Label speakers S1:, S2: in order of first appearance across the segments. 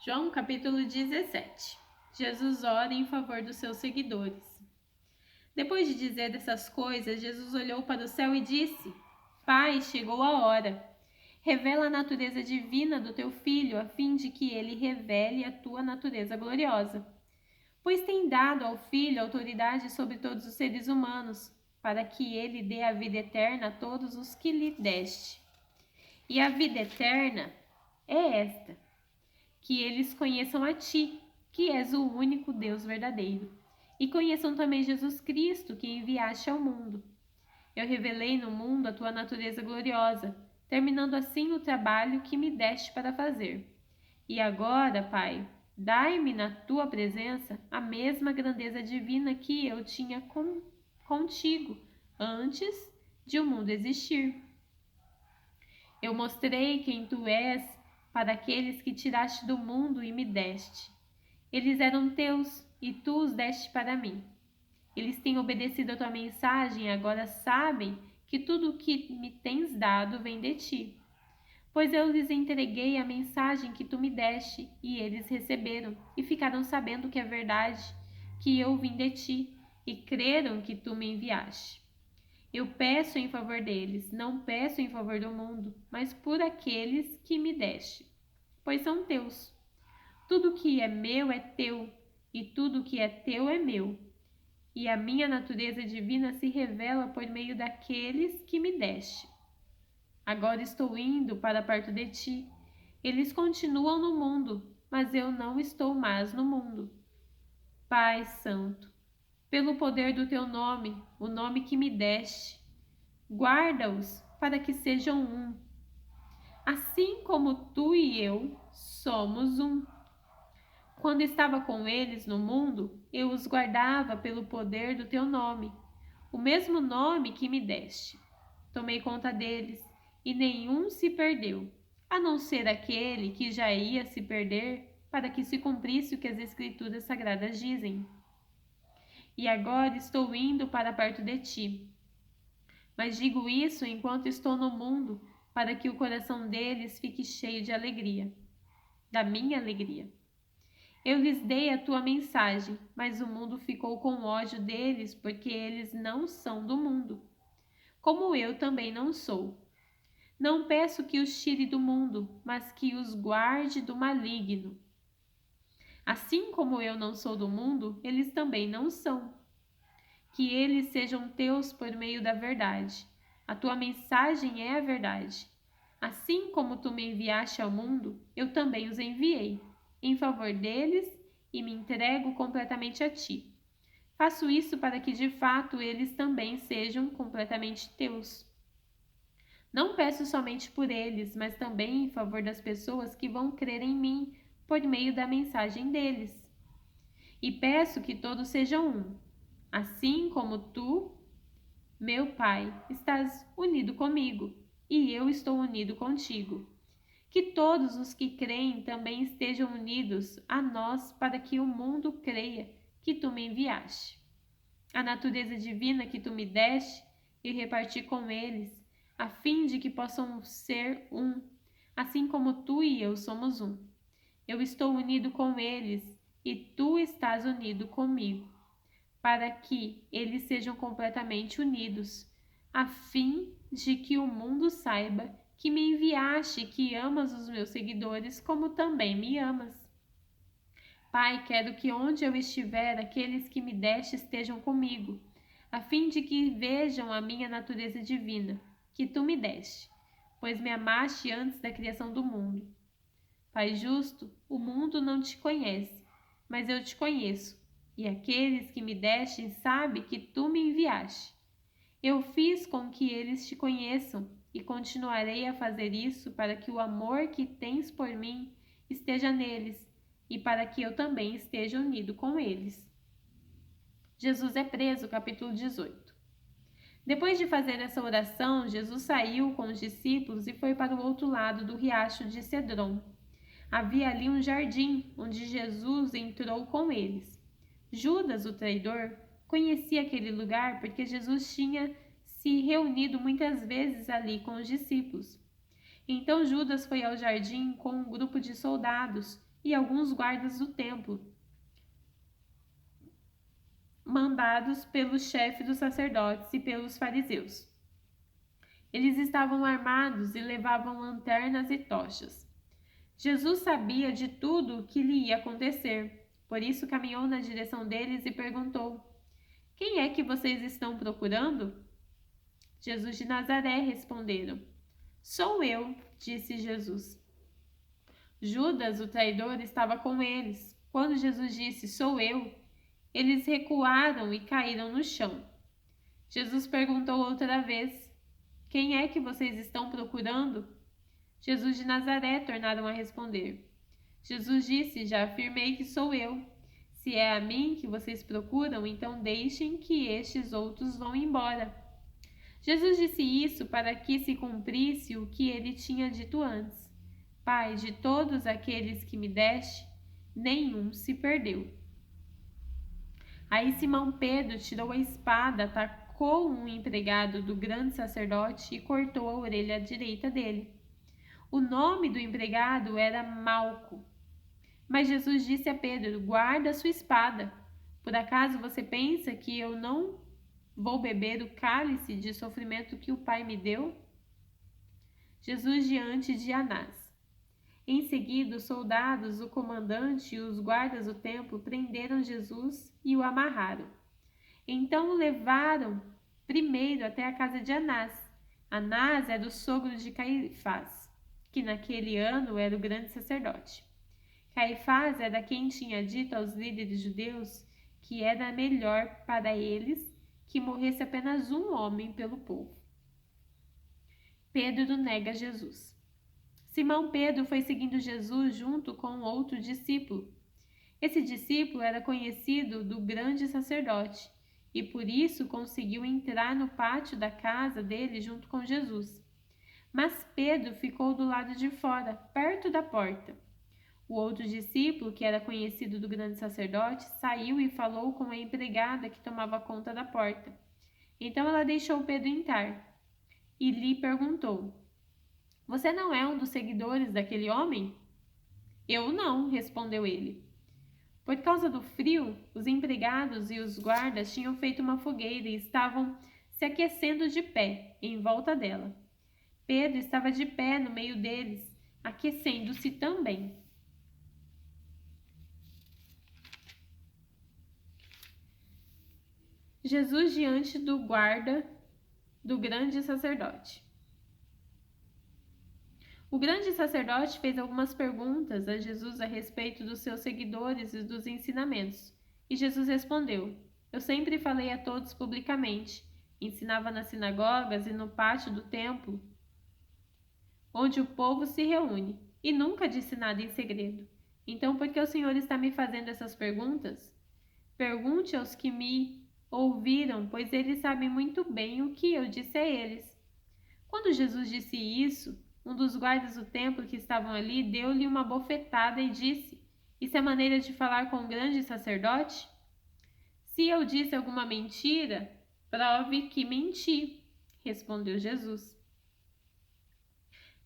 S1: João capítulo 17. Jesus ora em favor dos seus seguidores. Depois de dizer essas coisas, Jesus olhou para o céu e disse: Pai, chegou a hora. Revela a natureza divina do teu Filho, a fim de que ele revele a tua natureza gloriosa. Pois tem dado ao Filho autoridade sobre todos os seres humanos, para que ele dê a vida eterna a todos os que lhe deste. E a vida eterna é esta: que eles conheçam a ti, que és o único Deus verdadeiro, e conheçam também Jesus Cristo, que enviaste ao mundo. Eu revelei no mundo a tua natureza gloriosa, terminando assim o trabalho que me deste para fazer. E agora, Pai, dai-me na tua presença a mesma grandeza divina que eu tinha contigo antes de o mundo existir. Eu mostrei quem tu és para aqueles que tiraste do mundo e me deste. Eles eram teus e tu os deste para mim. Eles têm obedecido a tua mensagem e agora sabem que tudo o que me tens dado vem de ti. Pois eu lhes entreguei a mensagem que tu me deste, e eles receberam, e ficaram sabendo que é verdade, que eu vim de ti, e creram que tu me enviaste. Eu peço em favor deles, não peço em favor do mundo, mas por aqueles que me deste, pois são teus. Tudo que é meu é teu, e tudo que é teu é meu. E a minha natureza divina se revela por meio daqueles que me deste. Agora estou indo para perto de ti. Eles continuam no mundo, mas eu não estou mais no mundo. Pai Santo, pelo poder do teu nome, o nome que me deste, guarda-os para que sejam um. Assim como tu e eu somos um. Quando estava com eles no mundo, eu os guardava pelo poder do teu nome, o mesmo nome que me deste. Tomei conta deles, e nenhum se perdeu, a não ser aquele que já ia se perder, para que se cumprisse o que as Escrituras Sagradas dizem. E agora estou indo para perto de ti. Mas digo isso enquanto estou no mundo, para que o coração deles fique cheio de alegria, da minha alegria. Eu lhes dei a tua mensagem, mas o mundo ficou com ódio deles, porque eles não são do mundo, como eu também não sou. Não peço que os tire do mundo, mas que os guarde do maligno. Assim como eu não sou do mundo, eles também não são. Que eles sejam teus por meio da verdade. A tua mensagem é a verdade. Assim como tu me enviaste ao mundo, eu também os enviei, em favor deles, e me entrego completamente a ti. Faço isso para que de fato eles também sejam completamente teus. Não peço somente por eles, mas também em favor das pessoas que vão crer em mim por meio da mensagem deles. E peço que todos sejam um, assim como tu, meu Pai, estás unido comigo, e eu estou unido contigo. Que todos os que creem também estejam unidos a nós, para que o mundo creia que tu me enviaste. A natureza divina que tu me deste e reparti com eles, a fim de que possam ser um, assim como tu e eu somos um. Eu estou unido com eles e tu estás unido comigo, para que eles sejam completamente unidos, a fim de que o mundo saiba que me enviaste e que amas os meus seguidores como também me amas. Pai, quero que onde eu estiver, aqueles que me deste estejam comigo, a fim de que vejam a minha natureza divina, que tu me deste, pois me amaste antes da criação do mundo. Pai justo, o mundo não te conhece, mas eu te conheço, e aqueles que me deste sabem que tu me enviaste. Eu fiz com que eles te conheçam, e continuarei a fazer isso para que o amor que tens por mim esteja neles, e para que eu também esteja unido com eles. Jesus é preso, capítulo 18. Depois de fazer essa oração, Jesus saiu com os discípulos e foi para o outro lado do riacho de Cedron. Havia ali um jardim, onde Jesus entrou com eles. Judas, o traidor, conhecia aquele lugar porque Jesus tinha se reunido muitas vezes ali com os discípulos. Então Judas foi ao jardim com um grupo de soldados e alguns guardas do templo, mandados pelo chefe dos sacerdotes e pelos fariseus. Eles estavam armados e levavam lanternas e tochas. Jesus sabia de tudo o que lhe ia acontecer, por isso caminhou na direção deles e perguntou: Quem é que vocês estão procurando? Jesus de Nazaré, responderam. Sou eu, disse Jesus. Judas, o traidor, estava com eles. Quando Jesus disse, sou eu, eles recuaram e caíram no chão. Jesus perguntou outra vez, quem é que vocês estão procurando? Jesus de Nazaré, tornaram a responder. Jesus disse, já afirmei que sou eu. Se é a mim que vocês procuram, então deixem que estes outros vão embora. Jesus disse isso para que se cumprisse o que ele tinha dito antes. Pai, de todos aqueles que me deste, nenhum se perdeu. Aí Simão Pedro tirou a espada, atacou um empregado do grande sacerdote e cortou a orelha direita dele. O nome do empregado era Malco. Mas Jesus disse a Pedro, guarda sua espada. Por acaso você pensa que eu não vou beber o cálice de sofrimento que o Pai me deu? Jesus diante de Anás. Em seguida, os soldados, o comandante e os guardas do templo prenderam Jesus e o amarraram. Então o levaram primeiro até a casa de Anás. Anás era o sogro de Caifás, que naquele ano era o grande sacerdote. Caifás era quem tinha dito aos líderes judeus que era melhor para eles que morresse apenas um homem pelo povo. Pedro nega Jesus. Simão Pedro foi seguindo Jesus junto com outro discípulo. Esse discípulo era conhecido do grande sacerdote e por isso conseguiu entrar no pátio da casa dele junto com Jesus. Mas Pedro ficou do lado de fora, perto da porta. O outro discípulo, que era conhecido do grande sacerdote, saiu e falou com a empregada que tomava conta da porta. Então ela deixou Pedro entrar e lhe perguntou: Você não é um dos seguidores daquele homem? Eu não, respondeu ele. Por causa do frio, os empregados e os guardas tinham feito uma fogueira e estavam se aquecendo de pé em volta dela. Pedro estava de pé no meio deles, aquecendo-se também. Jesus diante do guarda do grande sacerdote. O grande sacerdote fez algumas perguntas a Jesus a respeito dos seus seguidores e dos ensinamentos. E Jesus respondeu: Eu sempre falei a todos publicamente, ensinava nas sinagogas e no pátio do templo, onde o povo se reúne, e nunca disse nada em segredo. Então, por que o Senhor está me fazendo essas perguntas? Pergunte aos que me ouviram, pois eles sabem muito bem o que eu disse a eles. Quando Jesus disse isso, um dos guardas do templo que estavam ali deu-lhe uma bofetada e disse: Isso é maneira de falar com o grande sacerdote? Se eu disse alguma mentira, prove que menti, respondeu Jesus.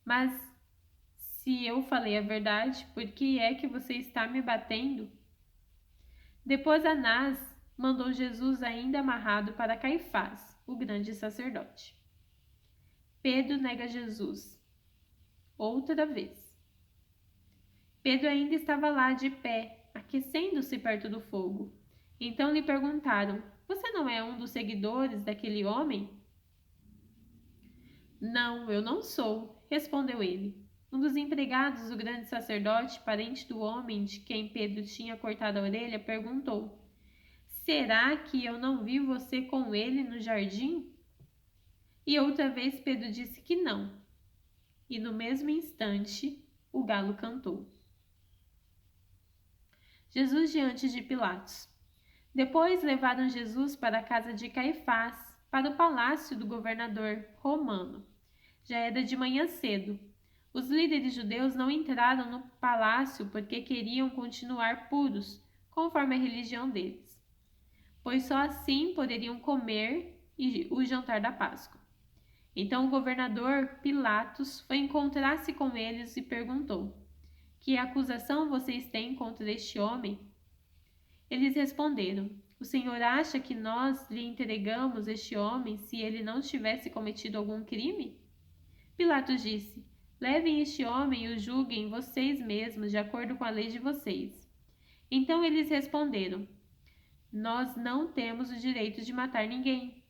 S1: Mas se eu falei a verdade, por que é que você está me batendo? Depois Anás mandou Jesus ainda amarrado para Caifás, o grande sacerdote. Pedro nega Jesus. Outra vez. Pedro ainda estava lá de pé, aquecendo-se perto do fogo. Então lhe perguntaram: Você não é um dos seguidores daquele homem? Não, eu não sou, respondeu ele. Um dos empregados do grande sacerdote, parente do homem de quem Pedro tinha cortado a orelha, perguntou: Será que eu não vi você com ele no jardim? E outra vez Pedro disse que não. E no mesmo instante, o galo cantou. Jesus diante de Pilatos. Depois levaram Jesus para a casa de Caifás, para o palácio do governador romano. Já era de manhã cedo. Os líderes judeus não entraram no palácio porque queriam continuar puros, conforme a religião deles, pois só assim poderiam comer o jantar da Páscoa. Então o governador Pilatos foi encontrar-se com eles e perguntou: Que acusação vocês têm contra este homem? Eles responderam: O Senhor acha que nós lhe entregamos este homem se ele não tivesse cometido algum crime? Pilatos disse: Levem este homem e o julguem vocês mesmos, de acordo com a lei de vocês. Então eles responderam: Nós não temos o direito de matar ninguém.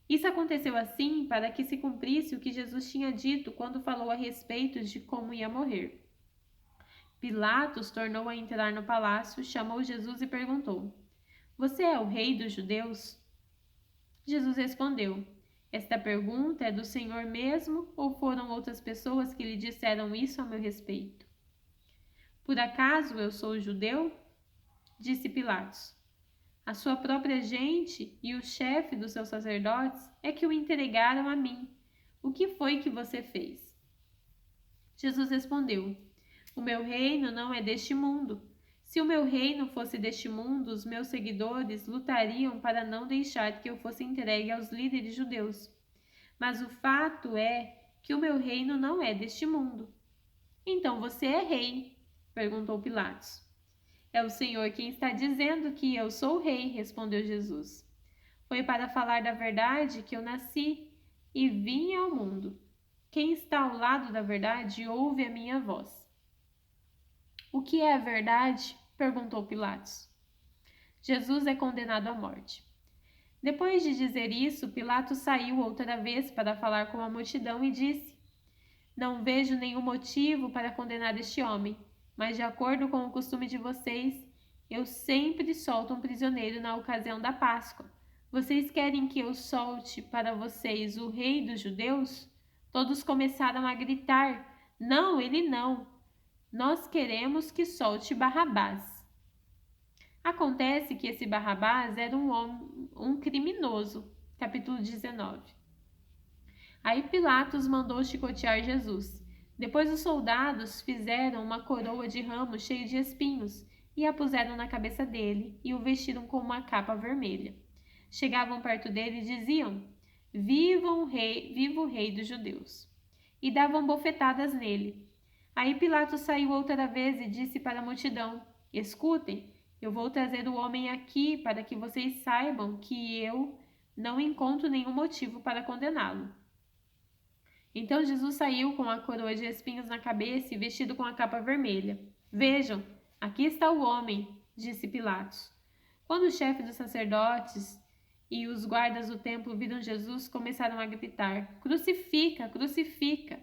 S1: Isso aconteceu assim para que se cumprisse o que Jesus tinha dito quando falou a respeito de como ia morrer. Pilatos tornou a entrar no palácio, chamou Jesus e perguntou: Você é o rei dos judeus? Jesus respondeu: Esta pergunta é do Senhor mesmo ou foram outras pessoas que lhe disseram isso a meu respeito? Por acaso eu sou judeu? Disse Pilatos. A sua própria gente e o chefe dos seus sacerdotes é que o entregaram a mim. O que foi que você fez? Jesus respondeu: O meu reino não é deste mundo. Se o meu reino fosse deste mundo, os meus seguidores lutariam para não deixar que eu fosse entregue aos líderes judeus. Mas o fato é que o meu reino não é deste mundo. Então você é rei? Perguntou Pilatos. É o Senhor quem está dizendo que eu sou rei, respondeu Jesus. Foi para falar da verdade que eu nasci e vim ao mundo. Quem está ao lado da verdade ouve a minha voz. O que é a verdade? Perguntou Pilatos. Jesus é condenado à morte. Depois de dizer isso, Pilatos saiu outra vez para falar com a multidão e disse: Não vejo nenhum motivo para condenar este homem, mas de acordo com o costume de vocês, eu sempre solto um prisioneiro na ocasião da Páscoa. Vocês querem que eu solte para vocês o rei dos judeus? Todos começaram a gritar: Não, ele não! Nós queremos que solte Barrabás. Acontece que esse Barrabás era um criminoso. Capítulo 19. Aí Pilatos mandou chicotear Jesus. Depois os soldados fizeram uma coroa de ramos cheia de espinhos e a puseram na cabeça dele e o vestiram com uma capa vermelha. Chegavam perto dele e diziam: Viva o rei dos judeus! E davam bofetadas nele. Aí Pilatos saiu outra vez e disse para a multidão: Escutem, eu vou trazer o homem aqui para que vocês saibam que eu não encontro nenhum motivo para condená-lo. Então Jesus saiu com a coroa de espinhos na cabeça e vestido com a capa vermelha. Vejam, aqui está o homem, disse Pilatos. Quando o chefe dos sacerdotes e os guardas do templo viram Jesus, começaram a gritar: Crucifica, crucifica!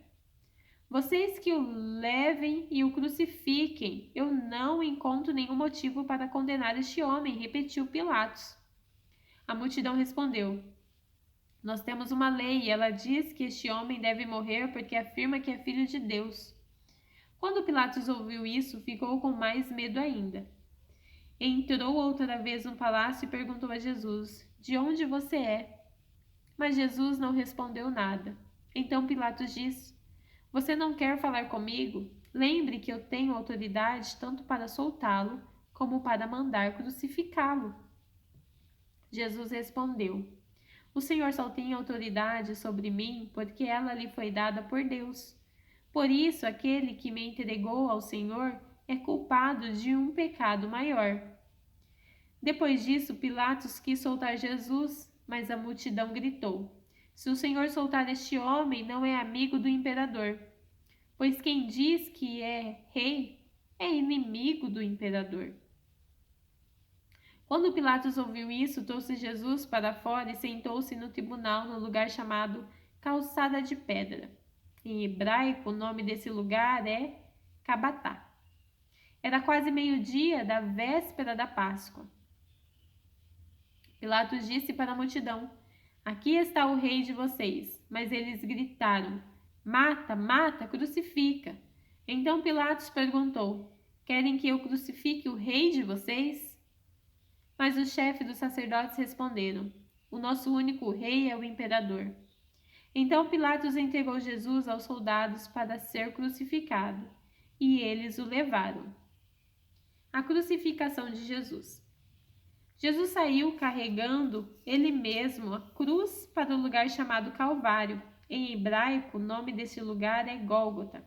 S1: Vocês que o levem e o crucifiquem. Eu não encontro nenhum motivo para condenar este homem, repetiu Pilatos. A multidão respondeu: Nós temos uma lei e ela diz que este homem deve morrer porque afirma que é filho de Deus. Quando Pilatos ouviu isso, ficou com mais medo ainda. Entrou outra vez no palácio e perguntou a Jesus: De onde você é? Mas Jesus não respondeu nada. Então Pilatos disse: Você não quer falar comigo? Lembre que eu tenho autoridade tanto para soltá-lo como para mandar crucificá-lo. Jesus respondeu: O Senhor só tem autoridade sobre mim porque ela lhe foi dada por Deus. Por isso, aquele que me entregou ao Senhor é culpado de um pecado maior. Depois disso, Pilatos quis soltar Jesus, mas a multidão gritou: Se o Senhor soltar este homem, não é amigo do imperador. Pois quem diz que é rei é inimigo do imperador. Quando Pilatos ouviu isso, trouxe Jesus para fora e sentou-se no tribunal no lugar chamado Calçada de Pedra. Em hebraico, o nome desse lugar é Gabatá. Era quase meio-dia da véspera da Páscoa. Pilatos disse para a multidão: Aqui está o rei de vocês. Mas eles gritaram: Mata, mata, crucifica. Então Pilatos perguntou: Querem que eu crucifique o rei de vocês? Mas os chefes dos sacerdotes responderam: O nosso único rei é o imperador. Então Pilatos entregou Jesus aos soldados para ser crucificado, e eles o levaram. A crucificação de Jesus. Jesus saiu carregando ele mesmo a cruz para o lugar chamado Calvário. Em hebraico, o nome desse lugar é Gólgota.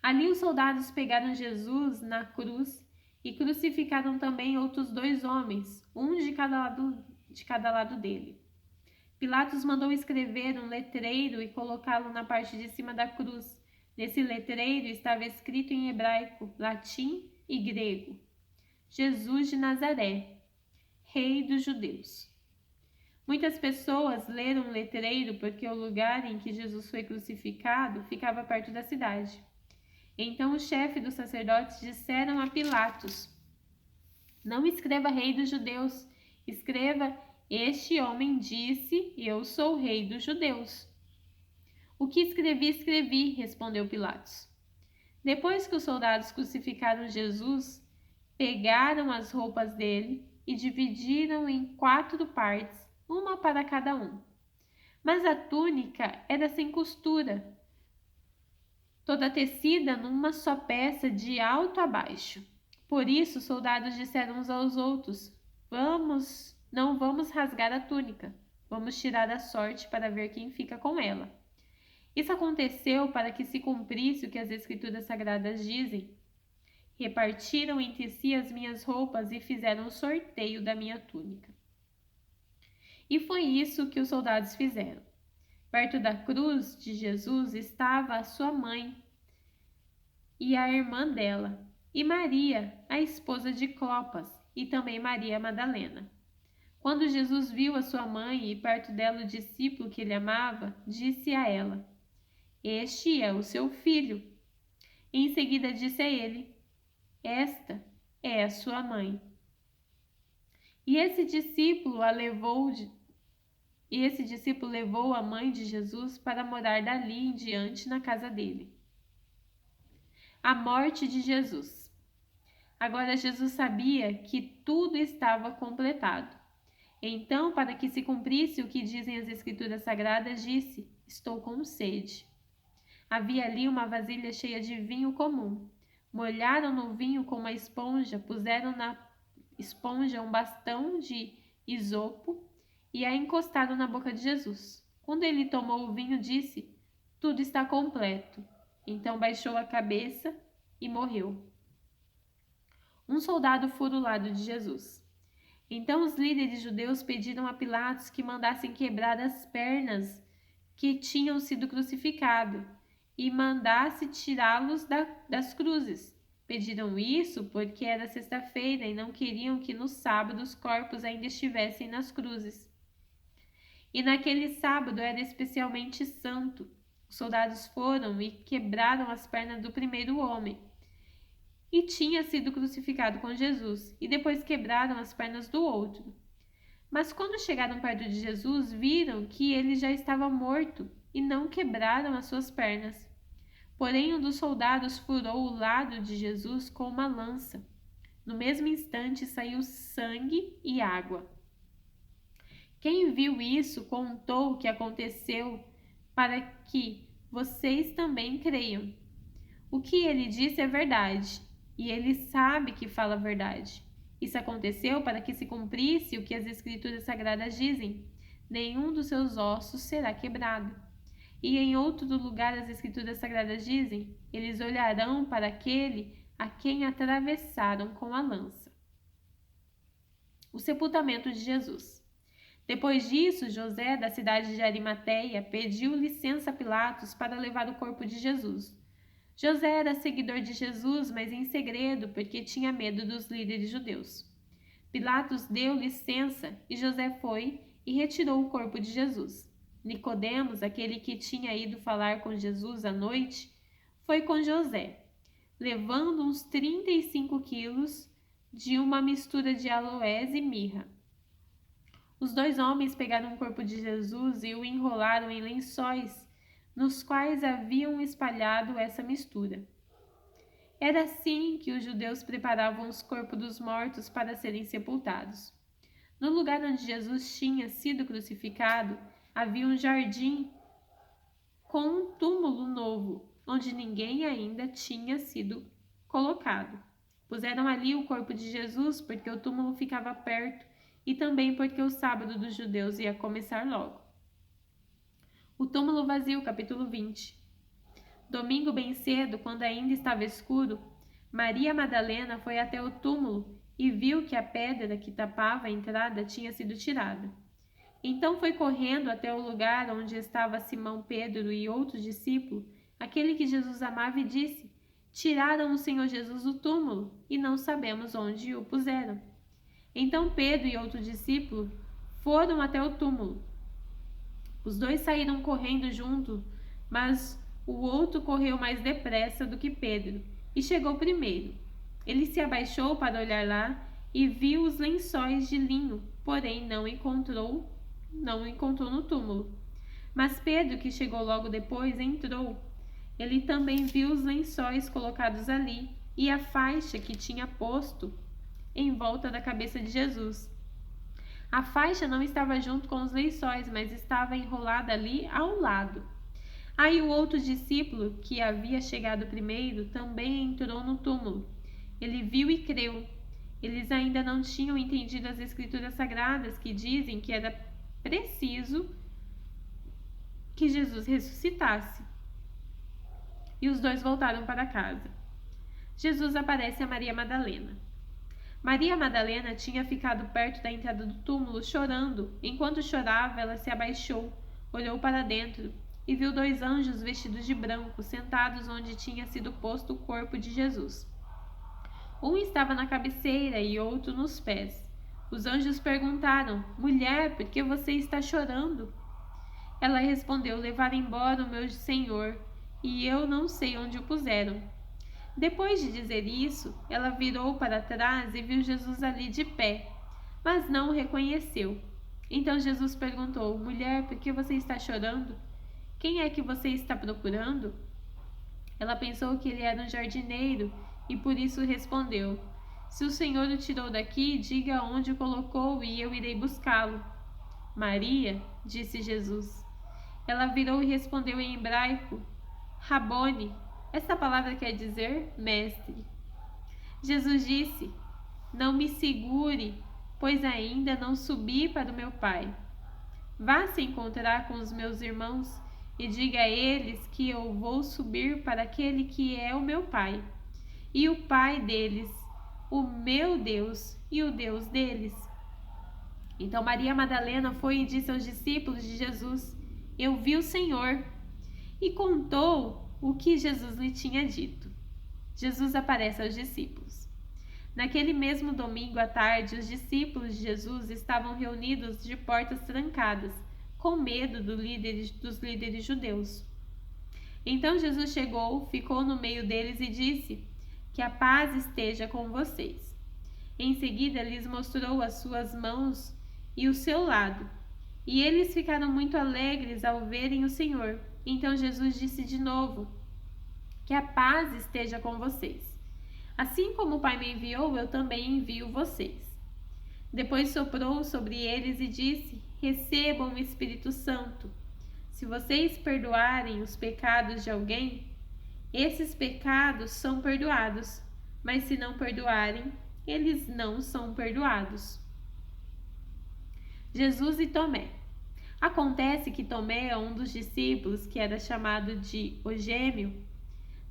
S1: Ali os soldados pegaram Jesus na cruz e crucificaram também outros 2 homens, um de cada lado dele. Pilatos mandou escrever um letreiro e colocá-lo na parte de cima da cruz. Nesse letreiro estava escrito em hebraico, latim e grego: Jesus de Nazaré, Rei dos Judeus. Muitas pessoas leram o letreiro porque o lugar em que Jesus foi crucificado ficava perto da cidade. Então o chefe dos sacerdotes disseram a Pilatos: não escreva Rei dos Judeus, escreva: este homem disse: eu sou Rei dos Judeus. O que escrevi, escrevi, respondeu Pilatos. Depois que os soldados crucificaram Jesus, pegaram as roupas dele e dividiram em 4 partes, uma para cada um. Mas a túnica era sem costura, toda tecida numa só peça de alto a baixo. Por isso os soldados disseram uns aos outros: não vamos rasgar a túnica, vamos tirar a sorte para ver quem fica com ela. Isso aconteceu para que se cumprisse o que as Escrituras Sagradas dizem: repartiram entre si as minhas roupas e fizeram o sorteio da minha túnica. E foi isso que os soldados fizeram. Perto da cruz de Jesus estava a sua mãe e a irmã dela, e Maria, a esposa de Clopas, e também Maria Madalena. Quando Jesus viu a sua mãe e perto dela o discípulo que ele amava, disse a ela: este é o seu filho. E em seguida disse a ele: esta é a sua mãe. E esse discípulo levou a mãe de Jesus para morar dali em diante na casa dele. A morte de Jesus. Agora Jesus sabia que tudo estava completado. Então, para que se cumprisse o que dizem as Escrituras Sagradas, disse: estou com sede. Havia ali uma vasilha cheia de vinho comum. Molharam no vinho com uma esponja, puseram na esponja um bastão de isopo e a encostaram na boca de Jesus. Quando ele tomou o vinho, disse: tudo está completo. Então baixou a cabeça e morreu. Um soldado fura o lado de Jesus. Então os líderes judeus pediram a Pilatos que mandassem quebrar as pernas que tinham sido crucificados e mandasse tirá-los das cruzes. Pediram isso porque era sexta-feira e não queriam que no sábado os corpos ainda estivessem nas cruzes. E naquele sábado era especialmente santo. Os soldados foram e quebraram as pernas do primeiro homem, e tinha sido crucificado com Jesus, e depois quebraram as pernas do outro. Mas quando chegaram perto de Jesus, viram que ele já estava morto e não quebraram as suas pernas. Porém, um dos soldados furou o lado de Jesus com uma lança. No mesmo instante saiu sangue e água. Quem viu isso contou o que aconteceu para que vocês também creiam. O que ele disse é verdade, e ele sabe que fala a verdade. Isso aconteceu para que se cumprisse o que as Escrituras Sagradas dizem: nenhum dos seus ossos será quebrado. E em outro lugar as Escrituras Sagradas dizem: eles olharão para aquele a quem atravessaram com a lança. O sepultamento de Jesus. Depois disso, José, da cidade de Arimateia, pediu licença a Pilatos para levar o corpo de Jesus. José era seguidor de Jesus, mas em segredo, porque tinha medo dos líderes judeus. Pilatos deu licença e José foi e retirou o corpo de Jesus. Nicodemos, aquele que tinha ido falar com Jesus à noite, foi com José, levando uns 35 quilos de uma mistura de aloés e mirra. Os 2 homens pegaram o corpo de Jesus e o enrolaram em lençóis, nos quais haviam espalhado essa mistura. Era assim que os judeus preparavam os corpos dos mortos para serem sepultados. No lugar onde Jesus tinha sido crucificado, havia um jardim com um túmulo novo, onde ninguém ainda tinha sido colocado. Puseram ali o corpo de Jesus porque o túmulo ficava perto e também porque o sábado dos judeus ia começar logo. O túmulo vazio, capítulo 20. Domingo bem cedo, quando ainda estava escuro, Maria Madalena foi até o túmulo e viu que a pedra que tapava a entrada tinha sido tirada. Então foi correndo até o lugar onde estava Simão Pedro e outro discípulo, aquele que Jesus amava, e disse: Tiraram o Senhor Jesus do túmulo e não sabemos onde o puseram. Então Pedro e outro discípulo foram até o túmulo. Os dois saíram correndo juntos, mas o outro correu mais depressa do que Pedro e chegou primeiro. Ele se abaixou para olhar lá e viu os lençóis de linho, porém não encontrou no túmulo. Mas Pedro, que chegou logo depois, entrou. Ele também viu os lençóis colocados ali e a faixa que tinha posto em volta da cabeça de Jesus. A faixa não estava junto com os lençóis, mas estava enrolada ali ao lado. Aí o outro discípulo, que havia chegado primeiro, também entrou no túmulo. Ele viu e creu. Eles ainda não tinham entendido as Escrituras Sagradas, que dizem que era preciso que Jesus ressuscitasse. E os dois voltaram para casa. Jesus aparece a Maria Madalena. Maria Madalena tinha ficado perto da entrada do túmulo chorando. Enquanto chorava, ela se abaixou, olhou para dentro e viu 2 anjos vestidos de branco sentados onde tinha sido posto o corpo de Jesus. Um estava na cabeceira e outro nos pés. Os anjos perguntaram: Mulher, por que você está chorando? Ela respondeu: Levaram embora o meu Senhor e eu não sei onde o puseram. Depois de dizer isso, ela virou para trás e viu Jesus ali de pé, mas não o reconheceu. Então Jesus perguntou: Mulher, por que você está chorando? Quem é que você está procurando? Ela pensou que ele era um jardineiro e por isso respondeu: Se o Senhor o tirou daqui, diga onde o colocou e eu irei buscá-lo. Maria, disse Jesus. Ela virou e respondeu em hebraico: Rabone. Esta palavra quer dizer mestre. Jesus disse: Não me segure, pois ainda não subi para o meu Pai. Vá se encontrar com os meus irmãos e diga a eles que eu vou subir para aquele que é o meu Pai, e o Pai deles, o meu Deus e o Deus deles. Então Maria Madalena foi e disse aos discípulos de Jesus: Eu vi o Senhor, e contou o que Jesus lhe tinha dito. Jesus aparece aos discípulos. Naquele mesmo domingo à tarde, os discípulos de Jesus estavam reunidos de portas trancadas, com medo dos líderes judeus. Então Jesus chegou, ficou no meio deles e disse: Que a paz esteja com vocês. Em seguida, lhes mostrou as suas mãos e o seu lado. E eles ficaram muito alegres ao verem o Senhor. Então Jesus disse de novo: Que a paz esteja com vocês. Assim como o Pai me enviou, eu também envio vocês. Depois soprou sobre eles e disse: Recebam o Espírito Santo. Se vocês perdoarem os pecados de alguém, esses pecados são perdoados. Mas se não perdoarem, eles não são perdoados. Jesus e Tomé. Acontece que Tomé, um dos discípulos, que era chamado de o Gêmeo,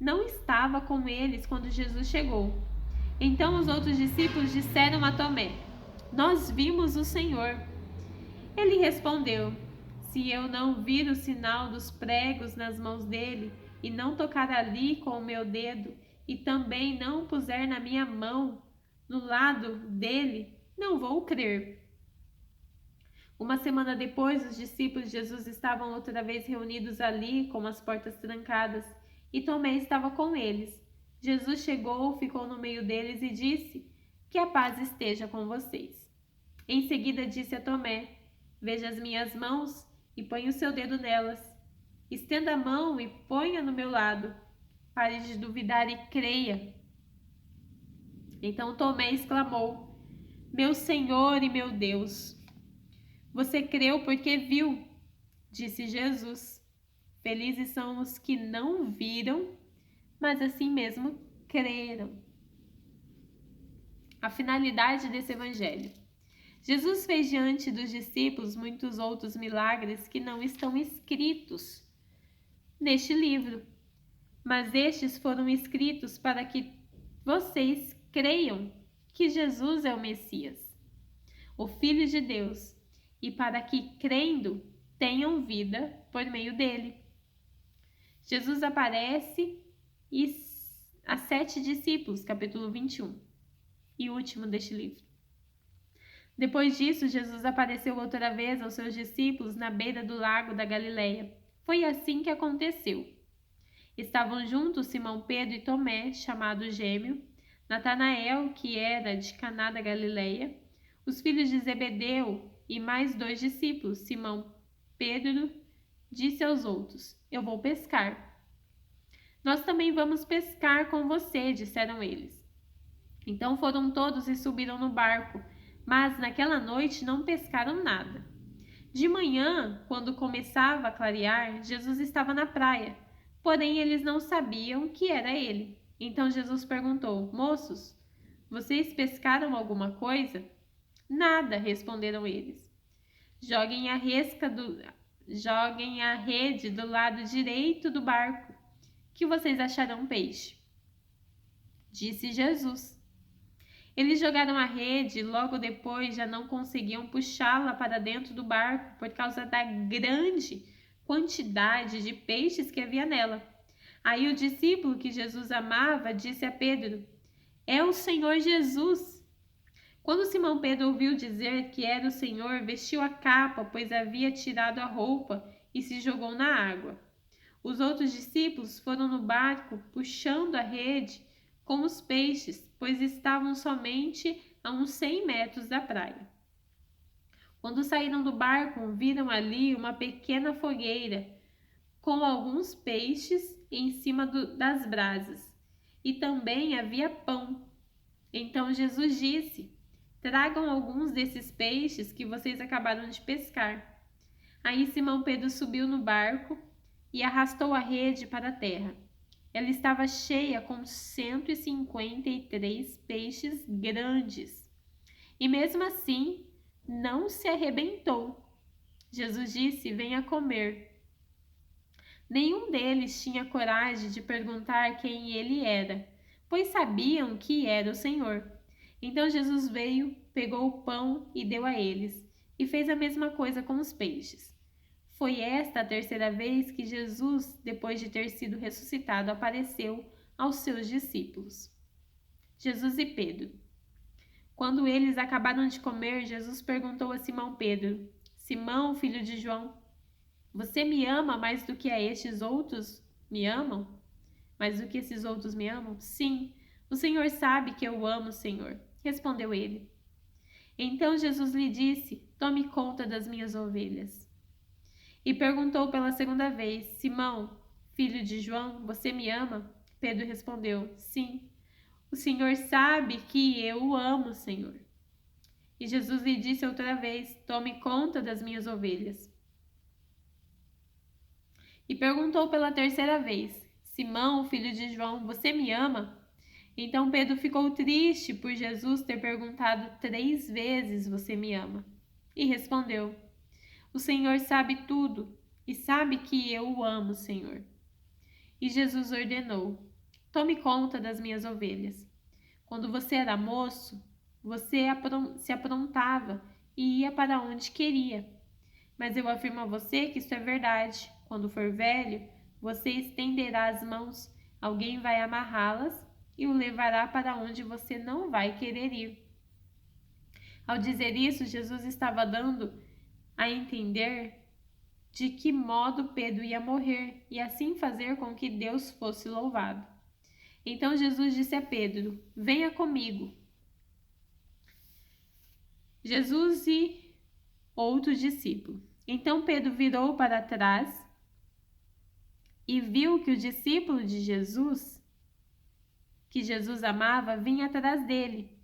S1: não estava com eles quando Jesus chegou. Então os outros discípulos disseram a Tomé: Nós vimos o Senhor. Ele respondeu: Se eu não vir o sinal dos pregos nas mãos dele, e não tocar ali com o meu dedo, e também não puser na minha mão no lado dele, não vou crer. Uma semana depois, os discípulos de Jesus estavam outra vez reunidos ali, com as portas trancadas, e Tomé estava com eles. Jesus chegou, ficou no meio deles e disse: Que a paz esteja com vocês. Em seguida disse a Tomé: Veja as minhas mãos e ponha o seu dedo nelas. Estenda a mão e ponha no meu lado. Pare de duvidar e creia. Então Tomé exclamou: Meu Senhor e meu Deus! Você creu porque viu, disse Jesus. Felizes são os que não viram, mas assim mesmo creram. A finalidade desse evangelho. Jesus fez diante dos discípulos muitos outros milagres que não estão escritos neste livro. mas estes foram escritos para que vocês creiam que Jesus é o Messias, o Filho de Deus, e para que, crendo, tenham vida por meio dele. Jesus aparece a 7 discípulos, capítulo 21, e último deste livro. Depois disso, Jesus apareceu outra vez aos seus discípulos na beira do lago da Galileia. Foi assim que aconteceu. Estavam juntos Simão Pedro e Tomé, chamado Gêmeo, Natanael, que era de Caná da Galileia, os filhos de Zebedeu e mais 2 discípulos. Simão Pedro disse aos outros: Eu vou pescar. Nós também vamos pescar com você, disseram eles. Então foram todos e subiram no barco, mas naquela noite não pescaram nada. De manhã, quando começava a clarear, Jesus estava na praia, porém eles não sabiam que era ele. Então Jesus perguntou: Moços, vocês pescaram alguma coisa? Nada, responderam eles. Joguem a rede do lado direito do barco, que vocês acharão peixe, disse Jesus. Eles jogaram a rede e logo depois já não conseguiam puxá-la para dentro do barco por causa da grande quantidade de peixes que havia nela. Aí o discípulo que Jesus amava disse a Pedro: É o Senhor Jesus. Quando Simão Pedro ouviu dizer que era o Senhor, vestiu a capa, pois havia tirado a roupa, e se jogou na água. Os outros discípulos foram no barco, puxando a rede com os peixes, pois estavam somente a uns 100 metros da praia. Quando saíram do barco, viram ali uma pequena fogueira com alguns peixes em cima das brasas, e também havia pão. Então Jesus disse: Tragam alguns desses peixes que vocês acabaram de pescar. Aí Simão Pedro subiu no barco e arrastou a rede para a terra. Ela estava cheia com 153 peixes grandes. E mesmo assim, não se arrebentou. Jesus disse: Venha comer. Nenhum deles tinha coragem de perguntar quem ele era, pois sabiam que era o Senhor. Então Jesus veio, pegou o pão e deu a eles, e fez a mesma coisa com os peixes. Foi esta a terceira vez que Jesus, depois de ter sido ressuscitado, apareceu aos seus discípulos. Jesus e Pedro. Quando eles acabaram de comer, Jesus perguntou a Simão Pedro: Simão, filho de João, você me ama mais do que estes outros me amam? Mais do que esses outros me amam? Sim, o Senhor sabe que eu amo o Senhor, respondeu ele. Então Jesus lhe disse: Tome conta das minhas ovelhas. E perguntou pela segunda vez: Simão, filho de João, você me ama? Pedro respondeu: Sim, o Senhor sabe que eu o amo, Senhor. E Jesus lhe disse outra vez: Tome conta das minhas ovelhas. E perguntou pela terceira vez: Simão, filho de João, você me ama? Então Pedro ficou triste por Jesus ter perguntado 3 vezes: Você me ama? E respondeu: O Senhor sabe tudo e sabe que eu o amo, Senhor. E Jesus ordenou: Tome conta das minhas ovelhas. Quando você era moço, você se aprontava e ia para onde queria. Mas eu afirmo a você que isso é verdade. Quando for velho, você estenderá as mãos, alguém vai amarrá-las e o levará para onde você não vai querer ir. Ao dizer isso, Jesus estava dando a entender de que modo Pedro ia morrer e assim fazer com que Deus fosse louvado. Então Jesus disse a Pedro: Venha comigo. Jesus e outro discípulo. Então Pedro virou para trás e viu que o discípulo de Jesus, que Jesus amava, vinha atrás dele.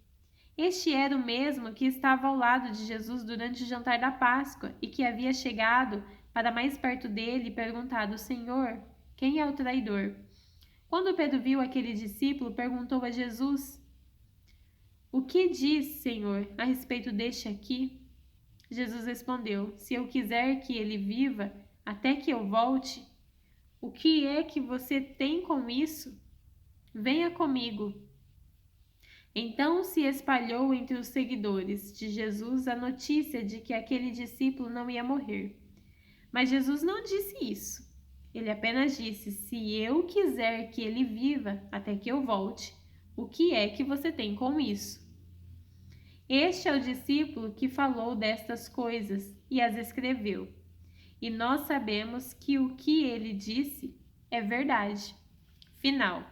S1: Este era o mesmo que estava ao lado de Jesus durante o jantar da Páscoa e que havia chegado para mais perto dele e perguntado: Senhor, quem é o traidor? Quando Pedro viu aquele discípulo, perguntou a Jesus: O que diz, Senhor, a respeito deste aqui? Jesus respondeu: Se eu quiser que ele viva até que eu volte, O que é que você tem com isso? Venha comigo. Então se espalhou entre os seguidores de Jesus a notícia de que aquele discípulo não ia morrer. Mas Jesus não disse isso. Ele apenas disse: se eu quiser que ele viva até que eu volte, o que é que você tem com isso? Este é o discípulo que falou destas coisas e as escreveu. E nós sabemos que o que ele disse é verdade. Final.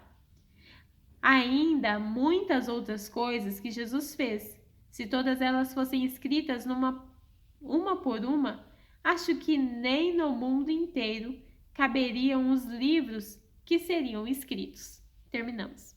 S1: Ainda há muitas outras coisas que Jesus fez. Se todas elas fossem escritas uma por uma, acho que nem no mundo inteiro caberiam os livros que seriam escritos. Terminamos.